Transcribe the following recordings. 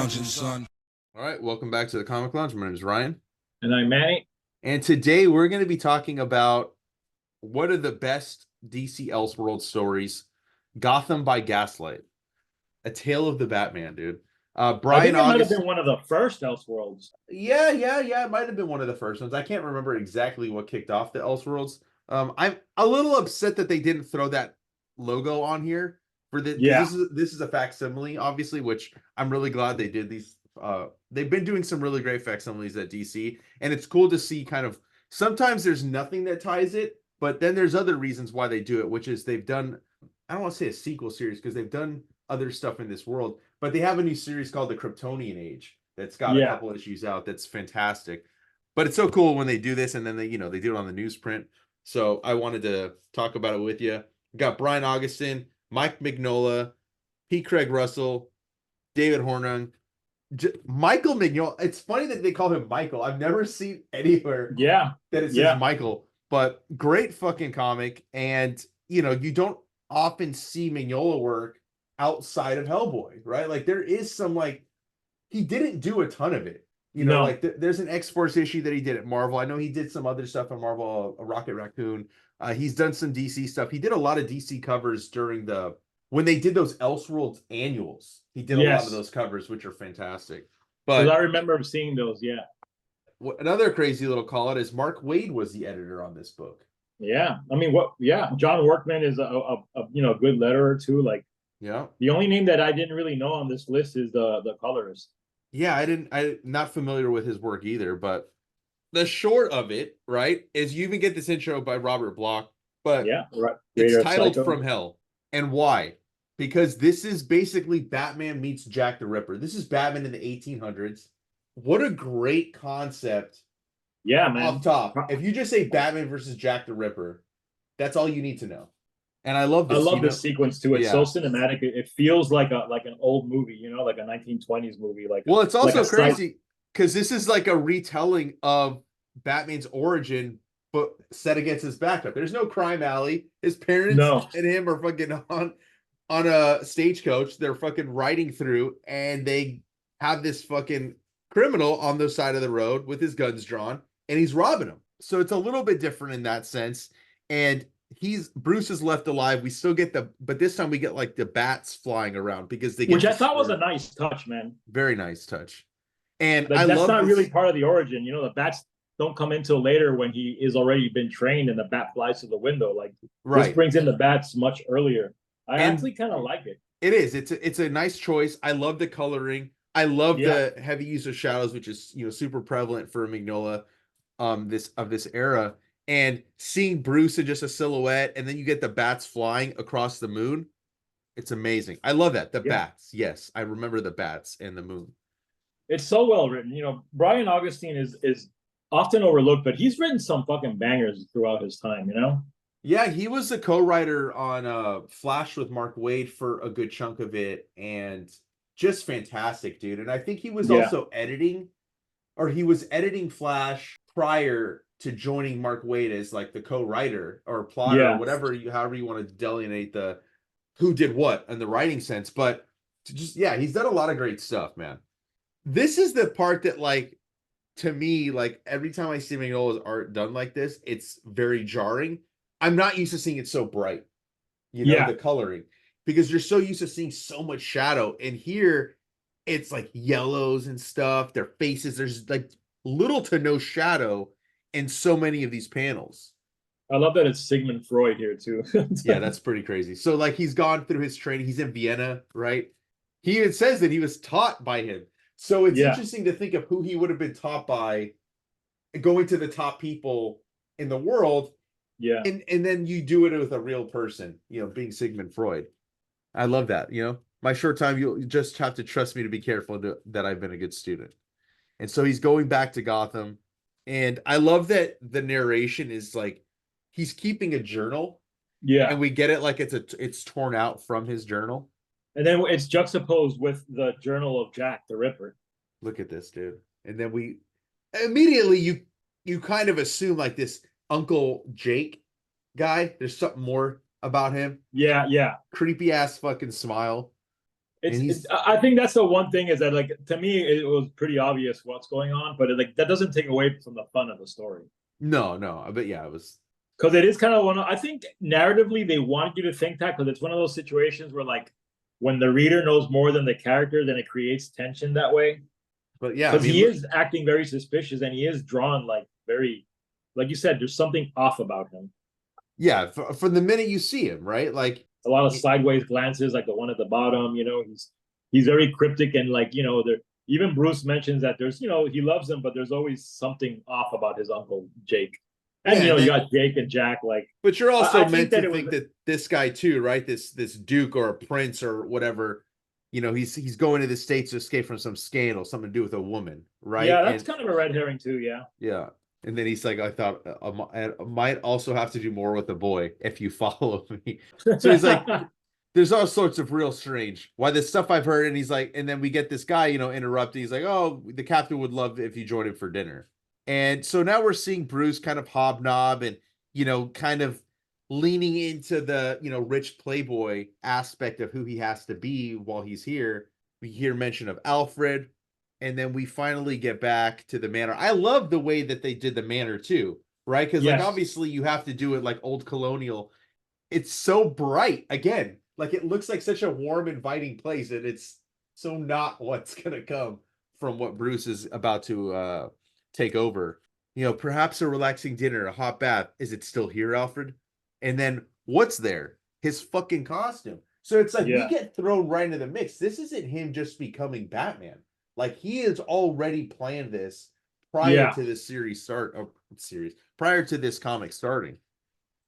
lounging, son. All right, welcome back to the Comic Lounge. My name is Ryan. And I'm Manny. And today we're going to be talking about what are the best DC Elseworlds stories. Gotham by Gaslight. A Tale of the Batman, dude. I Brian think it might have Augustyn. been one of the first Elseworlds. Yeah. It might have been one of the first ones. I can't remember exactly what kicked off the Elseworlds. I'm a little upset that they didn't throw that logo on here for the. Yeah. This is a facsimile, obviously, which I'm really glad they did these. They've been doing some really great facsimiles at DC, and it's cool to see kind of. Sometimes there's nothing that ties it, but then there's other reasons why they do it, which is they've done. I don't want to say a sequel series because they've done other stuff in this world, but they have a new series called the Kryptonian Age that's got a couple issues out. That's fantastic, but it's so cool when they do this, and then they do it on the newsprint. So I wanted to talk about it with you. We got Brian Augustyn, Mike Mignola, P. Craig Russell, David Hornung, Michael Mignola. It's funny that they call him Michael. I've never seen anywhere that it says Michael, but great fucking comic. And, you don't often see Mignola work outside of Hellboy, right? Like there is some, he didn't do a ton of it. There's an X-Force issue that he did at Marvel. I know he did some other stuff at Marvel, a Rocket Raccoon. He's done some DC stuff. He did a lot of DC covers when they did those Elseworlds annuals. He did a lot of those covers, which are fantastic. But I remember seeing those, Another crazy little call out is Mark Waid was the editor on this book. Yeah. I mean, John Workman is a good letterer too. The only name that I didn't really know on this list is the colorist. Yeah, I'm not familiar with his work either, but the short of it, right, is you even get this intro by Robert Bloch, but it's titled From Hell. And why? Because this is basically Batman meets Jack the Ripper. This is Batman in the 1800s. What a great concept. Yeah, man. Off top. If you just say Batman versus Jack the Ripper, that's all you need to know. And I love this. I love this sequence too. It's so cinematic. It feels like an old movie, like a 1920s movie. It's also crazy because this is like a retelling of Batman's origin, but set against his backup. There's no crime alley. His parents and him are fucking on a stagecoach. They're fucking riding through, and they have this fucking criminal on the side of the road with his guns drawn, and he's robbing him. So it's a little bit different in that sense. And Bruce is left alive. We still get but this time we get like the bats flying around because which I thought was a nice touch, man. Very nice touch. And that's not really part of the origin. The bats don't come in till later when he is already been trained and the bat flies to the window. This brings in the bats much earlier. I actually kind of like it. It is. It's a nice choice. I love the coloring. I love the heavy use of shadows, which is super prevalent for Mignola this era. And seeing Bruce in just a silhouette, and then you get the bats flying across the moon. It's amazing. I love that. The bats. Yes, I remember the bats and the moon. It's so well written. Brian Augustyn is often overlooked, but he's written some fucking bangers throughout his time, Yeah, he was the co-writer on Flash with Mark Waid for a good chunk of it, and just fantastic, dude. And I think he was also editing Flash prior to joining Mark Waid as like the co-writer or plotter or whatever however you want to delineate the who did what in the writing sense. But he's done a lot of great stuff, man. This is the part that to me, every time I see Mignola's art done like this, it's very jarring. I'm not used to seeing it so bright, the coloring, because you're so used to seeing so much shadow. And here it's like yellows and stuff, their faces, there's little to no shadow in so many of these panels. I love that it's Sigmund Freud here too. Yeah, that's pretty crazy. So he's gone through his training. He's in Vienna, right? He even says that he was taught by him. So it's interesting to think of who he would have been taught by, going to the top people in the world. Yeah. And then you do it with a real person, being Sigmund Freud. I love that. My short time, you'll just have to trust me to be careful that I've been a good student. And so he's going back to Gotham. And I love that the narration is he's keeping a journal. Yeah. And we get it it's torn out from his journal. And then it's juxtaposed with the journal of Jack the Ripper. Look at this, dude. And then we immediately you kind of assume this Uncle Jake guy. There's something more about him. Yeah. Creepy ass fucking smile. I think that's the one thing is that, like, to me, it was pretty obvious what's going on, but like that doesn't take away from the fun of the story. No, but yeah, it was because it is kind of I think narratively they want you to think that because it's one of those situations where like when the reader knows more than the character, then it creates tension that way. But yeah, because he is acting very suspicious and he is drawn like very, like you said, there's something off about him. Yeah, from the minute you see him, right? Like a lot of sideways glances, like the one at the bottom. He's very cryptic and like there. Even Bruce mentions that there's he loves him, but there's always something off about his uncle Jake. And you got Jake and Jack, like. But you're also meant to think that this guy too, right? This Duke or a prince or whatever, he's going to the States to escape from some scandal, something to do with a woman, right? Yeah, that's kind of a red herring too. Yeah. Yeah. And then he's like, I thought I might also have to do more with the boy if you follow me. So he's like, there's all sorts of real strange. Why this stuff I've heard, and he's like, and then we get this guy, interrupting. He's like, oh, the captain would love if you joined him for dinner. And so now we're seeing Bruce kind of hobnob and, kind of leaning into the, rich playboy aspect of who he has to be while he's here. We hear mention of Alfred. And then we finally get back to the manor. I love the way that they did the manor too, right? Because like obviously you have to do it like old colonial. It's so bright again, like it looks like such a warm, inviting place, and it's so not what's gonna come from what Bruce is about to take over. Perhaps a relaxing dinner, a hot bath. Is it still here, Alfred? And then what's there? His fucking costume. So it's like we get thrown right into the mix. This isn't him just becoming Batman. Like he has already planned this prior to this prior to this comic starting.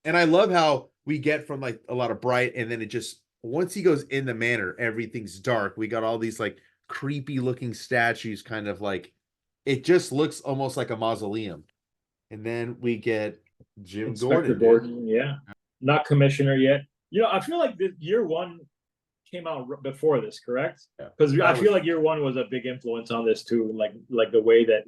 And I love how we get from like a lot of bright, and then it just, once he goes in the manor, everything's dark. We got all these like creepy looking statues, kind of like, it just looks almost like a mausoleum. And then we get Inspector Gordon, not commissioner yet. I feel like this year one came out before this, correct? Because I feel like year one was a big influence on this too, like the way that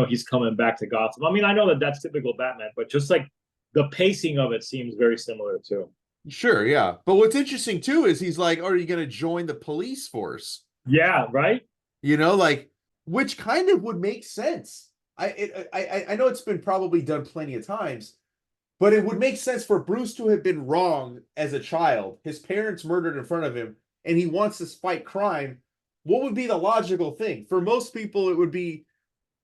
he's coming back to Gotham. I mean, I know that that's typical Batman, but just like the pacing of it seems very similar too. Sure, yeah. But what's interesting too is he's like, are you going to join the police force? Yeah, right. Like, which kind of would make sense. I know it's been probably done plenty of times, but it would make sense for Bruce to have been wrong as a child. His parents murdered in front of him, and he wants to fight crime. What would be the logical thing? For most people, it would be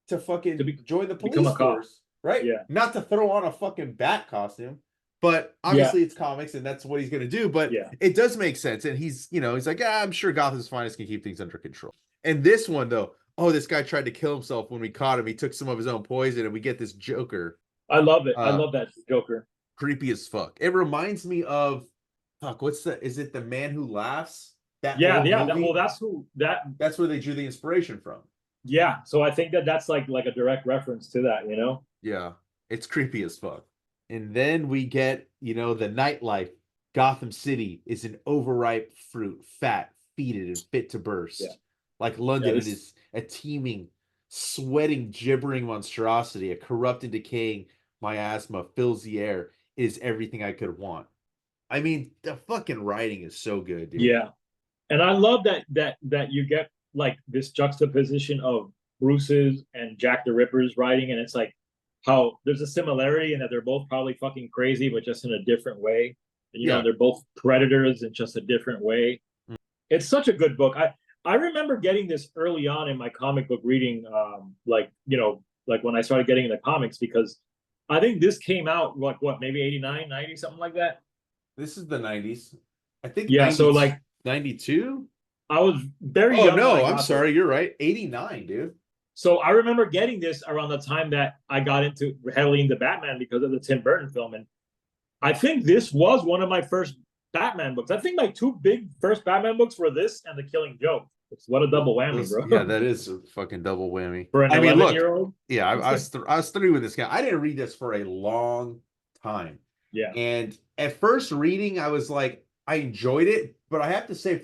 to fucking join the police force, right? Yeah. Not to throw on a fucking bat costume. But obviously it's comics, and that's what he's going to do. But it does make sense. And he's like, I'm sure Gotham's finest can keep things under control. And this one, though, this guy tried to kill himself when we caught him. He took some of his own poison, and we get this Joker. I love it. I love that Joker. Creepy as fuck. It reminds me of is it The Man Who Laughs? That's where they drew the inspiration from. Yeah, so I think that's like a direct reference to that, Yeah, it's creepy as fuck. And then we get, the nightlife. Gotham City is an overripe fruit, fat, fetid, and fit to burst. Yeah. Like London, it is a teeming, sweating, gibbering monstrosity, a corrupt and decaying miasma fills the air. It is everything I could want. I mean, the fucking writing is so good, dude. Yeah. And I love that you get like this juxtaposition of Bruce's and Jack the Ripper's writing, and it's like how there's a similarity in that they're both probably fucking crazy, but just in a different way. And, they're both predators in just a different way. It's such a good book. I remember getting this early on in my comic book reading, like when I started getting into comics, because I think this came out like maybe 89, 90, something like that. This is the 90s. I think 90, so like 92. I was very young. No, I'm sorry, you're right. 89, dude. So I remember getting this around the time that I got heavily into Batman because of the Tim Burton film. And I think this was one of my first Batman books. I think my two big first Batman books were this and The Killing Joke. What a double whammy, bro. Yeah, that is a fucking double whammy. For an 11-year-old? Yeah, I was 3 with this guy. I didn't read this for a long time. Yeah. And at first reading, I was like, I enjoyed it, but I have to say,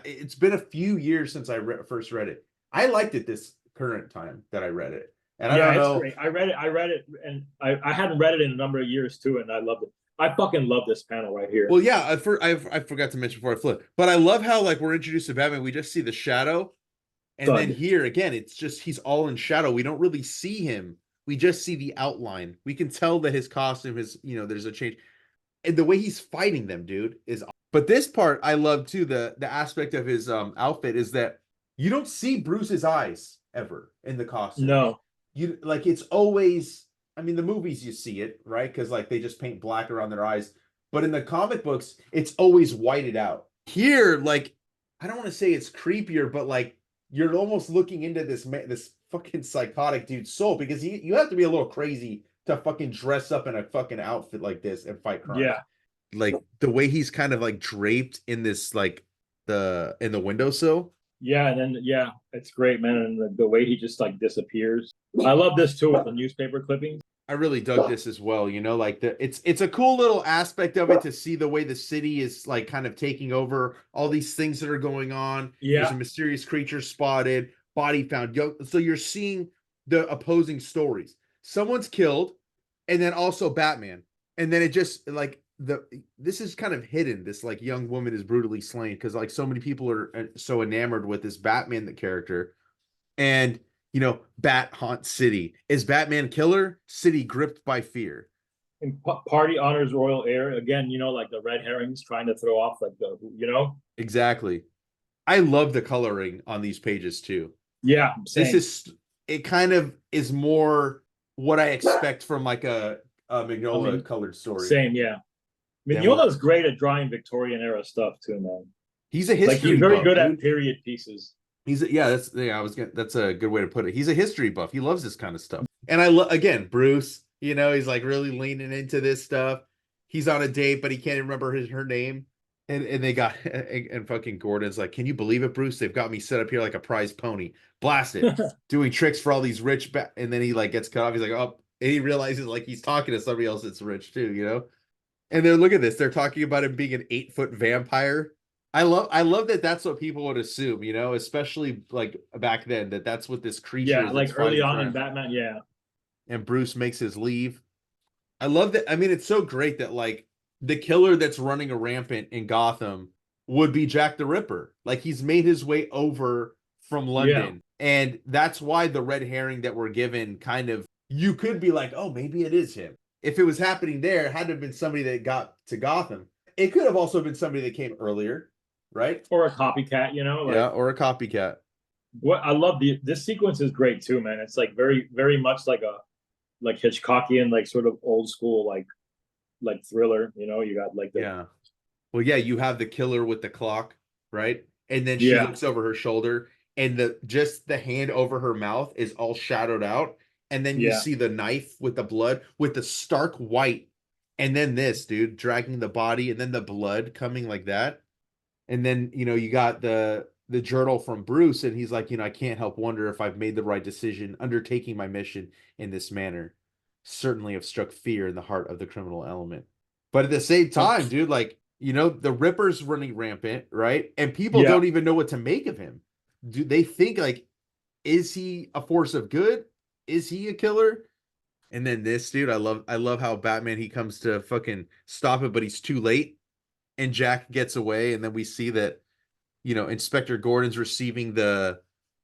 it's been a few years since I first read it. I liked it this current time that I read it. And I don't know. It's great. I read it, and I hadn't read it in a number of years too, and I loved it. I fucking love this panel right here. Well, yeah, I forgot to mention before I flip, but I love how like we're introduced to Batman. We just see the shadow, and then Thud. here again, it's just he's all in shadow. We don't really see him. We just see the outline. We can tell that his costume is, there's a change. And the way he's fighting them, dude, is. But this part I love too. The aspect of his outfit is that you don't see Bruce's eyes ever in the costume. No. You like it's always. I mean, the movies you see it, right? Because like they just paint black around their eyes. But in the comic books, it's always whited out. Here, like, I don't want to say it's creepier, but like you're almost looking into this fucking psychotic dude's soul, because you have to be a little crazy to fucking dress up in a fucking outfit like this and fight crime. Yeah. Like the way he's kind of like draped in this like in the windowsill. Yeah, and then yeah, it's great, man. And the way he just like disappears. I love this too with the newspaper clippings. I really dug this as well, like it's a cool little aspect of it to see the way the city is like kind of taking over, all these things that are going on. Yeah. There's a mysterious creature spotted, body found. So you're seeing the opposing stories. Someone's killed, and then also Batman. And then it just like this is kind of hidden. This like young woman is brutally slain because like so many people are so enamored with this Batman, the character. And Bat haunts city. Is Batman killer? City gripped by fear. And party honors royal heir. Again, like the red herrings trying to throw off like Exactly. I love the coloring on these pages too. Yeah, same. It kind of is more what I expect from like a Mignola colored story. Same, yeah. Mignola is great at drawing Victorian era stuff too, man. He's a history he's very buff, good dude. at period pieces. That's a good way to put it. He's a history buff. He loves this kind of stuff. And again, Bruce, he's like really leaning into this stuff. He's on a date, but he can't remember her name. And they got and fucking Gordon's like, can you believe it, Bruce? They've got me set up here like a prize pony. Blast it. Doing tricks for all these rich and then he like gets cut off. He's like, oh, and he realizes like he's talking to somebody else that's rich too, And then look at this. They're talking about him being an 8-foot vampire. I love that that's what people would assume, especially like back then, that's what this creature is. Like early on in Batman, yeah. And Bruce makes his leave. I love that. I mean, it's so great that like the killer that's running a rampant in Gotham would be Jack the Ripper. Like he's made his way over from London. Yeah. And that's why the red herring that we're given kind of, you could be like, oh, maybe it is him. If it was happening there, it had to have been somebody that got to Gotham. It could have also been somebody that came earlier. Right? Or a copycat, or a copycat. What I love this sequence is great too, man. It's like very, very much like a Hitchcockian, like sort of old school, like thriller. You got like the Well, yeah, you have the killer with the clock, right? And then she looks over her shoulder, and the hand over her mouth is all shadowed out, and then you see the knife with the blood with the stark white, and then this dude dragging the body, and then the blood coming like that. And then, you got the journal from Bruce, and he's like, I can't help wonder if I've made the right decision undertaking my mission in this manner. Certainly have struck fear in the heart of the criminal element. But at the same time, dude, like, the Ripper's running rampant, right? And people don't even know what to make of him. Do they think like, is he a force of good? Is he a killer? And then this dude, I love how Batman, he comes to fucking stop it, but he's too late. And Jack gets away, and then we see that, Inspector Gordon's receiving the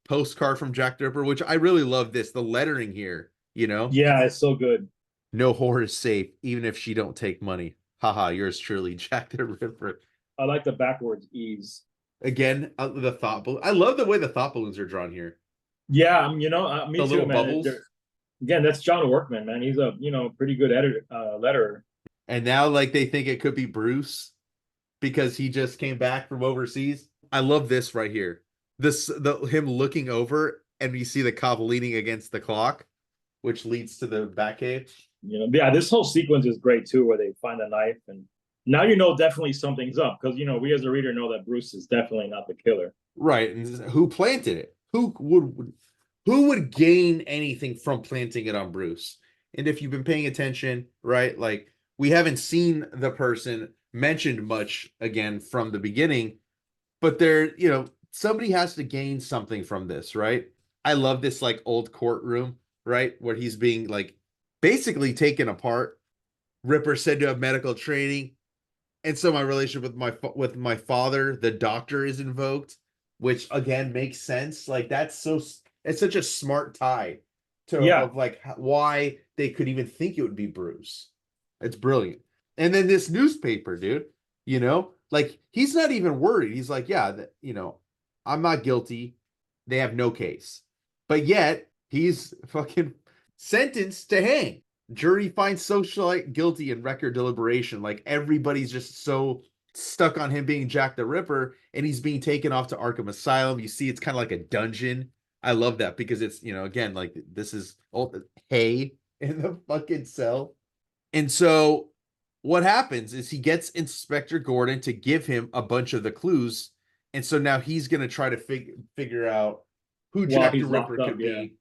postcard from Jack the Ripper, which I really love this. The lettering here, Yeah, it's so good. No whore is safe, even if she don't take money. Haha, yours truly, Jack the Ripper. I like the backwards E's. Again, the thought balloon. I love the way the thought balloons are drawn here. Yeah, me the too, man. Bubbles. Again, that's John Workman, man. He's a pretty good editor, letterer. And now, like, they think it could be Bruce, because he just came back from overseas. I love this right here. Him looking over, and we see the cop leaning against the clock, which leads to the Batcave. This whole sequence is great too, where they find a knife, and now definitely something's up, because we as a reader know that Bruce is definitely not the killer. Right, and who planted it? Who would gain anything from planting it on Bruce? And if you've been paying attention, right, like we haven't seen the person mentioned much again from the beginning, but somebody has to gain something from this, right? I love this like old courtroom, right, where he's being like basically taken apart, Ripper said to have medical training. And so my relationship with my father, the doctor, is invoked, which again makes sense. Like it's such a smart tie to Yeah, of like why they could even think it would be Bruce. It's brilliant. And then this newspaper, dude, like he's not even worried. He's like, yeah, I'm not guilty. They have no case. But yet he's fucking sentenced to hang. Jury finds socialite guilty in record deliberation. Like everybody's just so stuck on him being Jack the Ripper, and he's being taken off to Arkham Asylum. You see, it's kind of like a dungeon. I love that because it's, again, like this is hay in the fucking cell. And so what happens is he gets Inspector Gordon to give him a bunch of the clues. And so now he's going to try to figure out who while Jack the he's Ripper locked up, could yeah. be.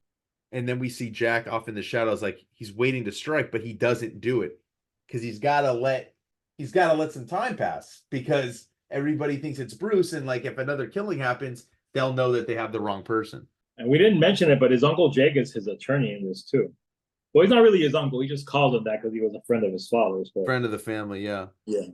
And then we see Jack off in the shadows, like he's waiting to strike, but he doesn't do it because he's got to let some time pass because everybody thinks it's Bruce. And like, if another killing happens, they'll know that they have the wrong person. And we didn't mention it, but his uncle Jake is his attorney in this too. Well, he's not really his uncle. He just called him that because he was a friend of his father's. But Friend of the family. Yeah. yeah.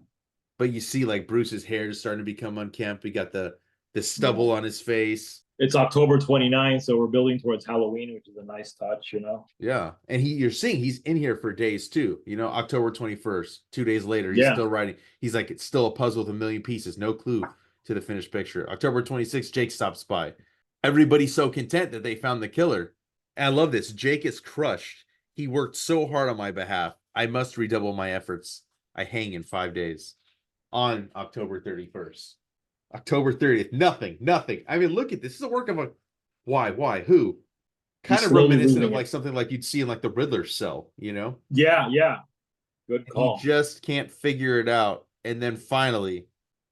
But you see like Bruce's hair is starting to become unkempt. We got the stubble on his face. It's October 29th, so we're building towards Halloween, which is a nice touch, Yeah. And you're seeing he's in here for days too. October 21st, 2 days later, he's still writing. He's like, it's still a puzzle with a million pieces, no clue to the finished picture. October 26th, Jake stops by. Everybody's so content that they found the killer. And I love this. Jake is crushed. He worked so hard on my behalf. I must redouble my efforts. I hang in 5 days on October 31st. October 30th, nothing. I mean, look at this. This is a work of a why, who? Kind of reminiscent of like something like you'd see in like the Riddler's cell, Yeah. Good call. He just can't figure it out. And then finally,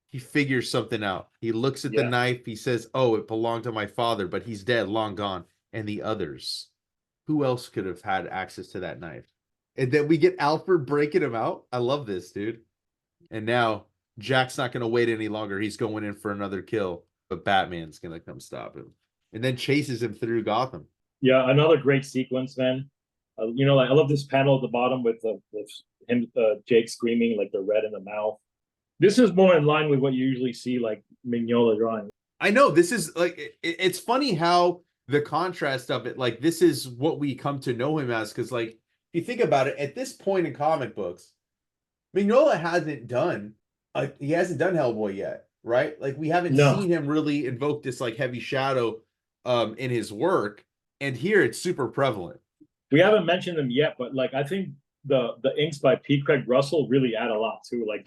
he figures something out. He looks at the knife. He says, oh, it belonged to my father, but he's dead, long gone. And the others. Who else could have had access to that knife? And then we get Alfred breaking him out. I love this, dude. And now Jack's not going to wait any longer. He's going in for another kill, but Batman's going to come stop him and then chases him through Gotham. Yeah, another great sequence, man. Like I love this panel at the bottom with him, Jake screaming, like the red in the mouth. This is more in line with what you usually see, like Mignola drawing. I know this is like it's funny how the contrast of it, like this is what we come to know him as, because like if you think about it, at this point in comic books, Mignola hasn't done Hellboy yet, right? Like we haven't seen him really invoke this like heavy shadow in his work, and here it's super prevalent. We haven't mentioned him yet, but like I think the inks by P. Craig Russell really add a lot too. Like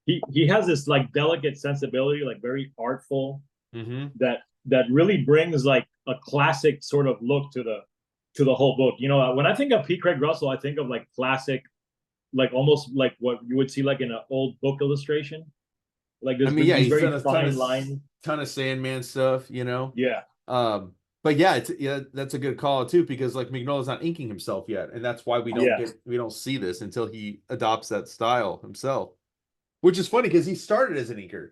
he has this like delicate sensibility, like very artful, that really brings like a classic sort of look to the whole book. When I think of P. Craig Russell, I think of like classic, like almost like what you would see like in an old book illustration. Like there's he's very done a fine lines, ton of Sandman stuff, Yeah. But yeah, that's a good call too, because like Mignola's not inking himself yet, and that's why we don't see this until he adopts that style himself. Which is funny because he started as an inker.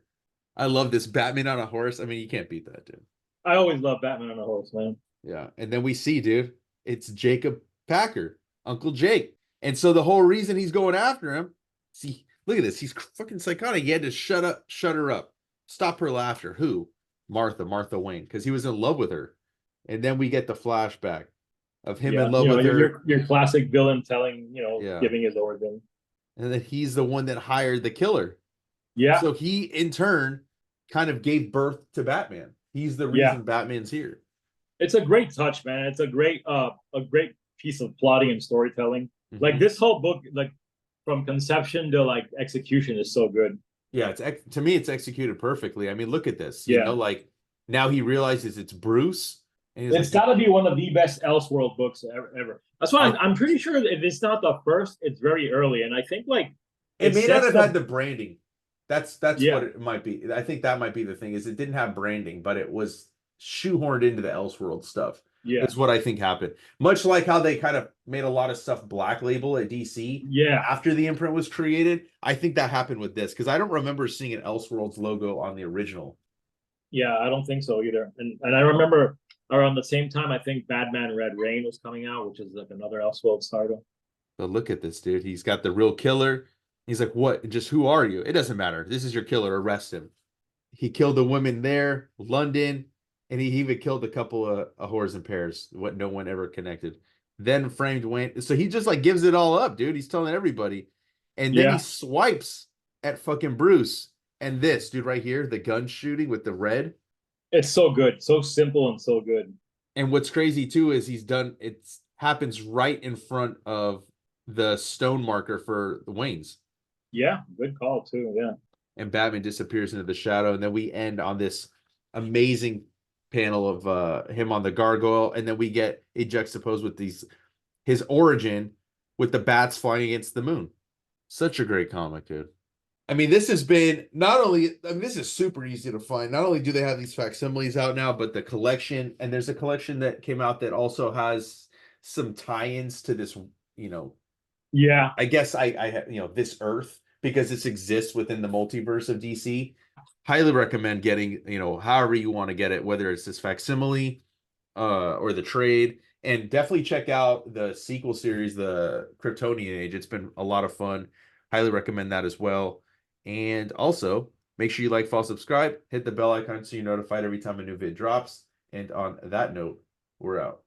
I love this Batman on a horse. I mean, you can't beat that, dude. I always love Batman on a horse, man. Yeah, and then we see, dude, it's Jacob Packer, Uncle Jake. And so the whole reason he's going after him, see, look at this. He's fucking psychotic. He had to shut her up, stop her laughter. Who? Martha Wayne, because he was in love with her. And then we get the flashback of him in love with her. Your classic villain telling, giving his origin. And then he's the one that hired the killer. Yeah. So he, in turn, kind of gave birth to Batman. He's the reason Batman's here. It's a great touch, man. It's a great piece of plotting and storytelling. Like this whole book, like from conception to like execution, is so good. Yeah, to me, it's executed perfectly. I mean, look at this. You know, like now he realizes it's Bruce. And it's got to be one of the best Elseworld books ever. That's why I'm pretty sure if it's not the first, it's very early. And I think like it may not have had the branding. That's what it might be. I think that might be the thing, is it didn't have branding, but it was shoehorned into the Elseworld stuff. Yeah, that's what I think happened. Much like how they kind of made a lot of stuff Black Label at DC. Yeah, after the imprint was created, I think that happened with this, because I don't remember seeing an Elseworlds logo on the original. Yeah, I don't think so either. And I remember around the same time, I think Batman Red Rain was coming out, which is like another Elseworlds title. But look at this dude. He's got the real killer. He's like, what? Just who are you? It doesn't matter. This is your killer. Arrest him. He killed a woman there, London, and he even killed a couple of whores and pairs. What no one ever connected. Then framed Wayne. So he just like gives it all up, dude. He's telling everybody. And then he Yeah, swipes at fucking Bruce. And this dude right here, the gun shooting with the red. it's so good, so simple and so good. And what's crazy too is he's done it's happens right in front of the stone marker for the Waynes. Yeah, good call too. Yeah, And Batman disappears into the shadow. And then we end on this amazing panel of him on the gargoyle. And then we get a juxtaposed with these his origin with the bats flying against the moon. Such a great comic, dude. I mean, this has been not only, I mean, this is super easy to find. Not only do they have these facsimiles out now, but the collection, and there's a collection that came out that also has some tie-ins to this, you know, yeah, I guess I have, you know, this Earth because this exists within the multiverse of DC. Highly recommend getting, you know, however you want to get it, whether it's this facsimile or the trade, and definitely check out the sequel series, the Kryptonian Age. It's been a lot of fun. Highly recommend that as well. And also, make sure you like, follow, subscribe, hit the bell icon so you're notified every time a new vid drops. And on that note, we're out.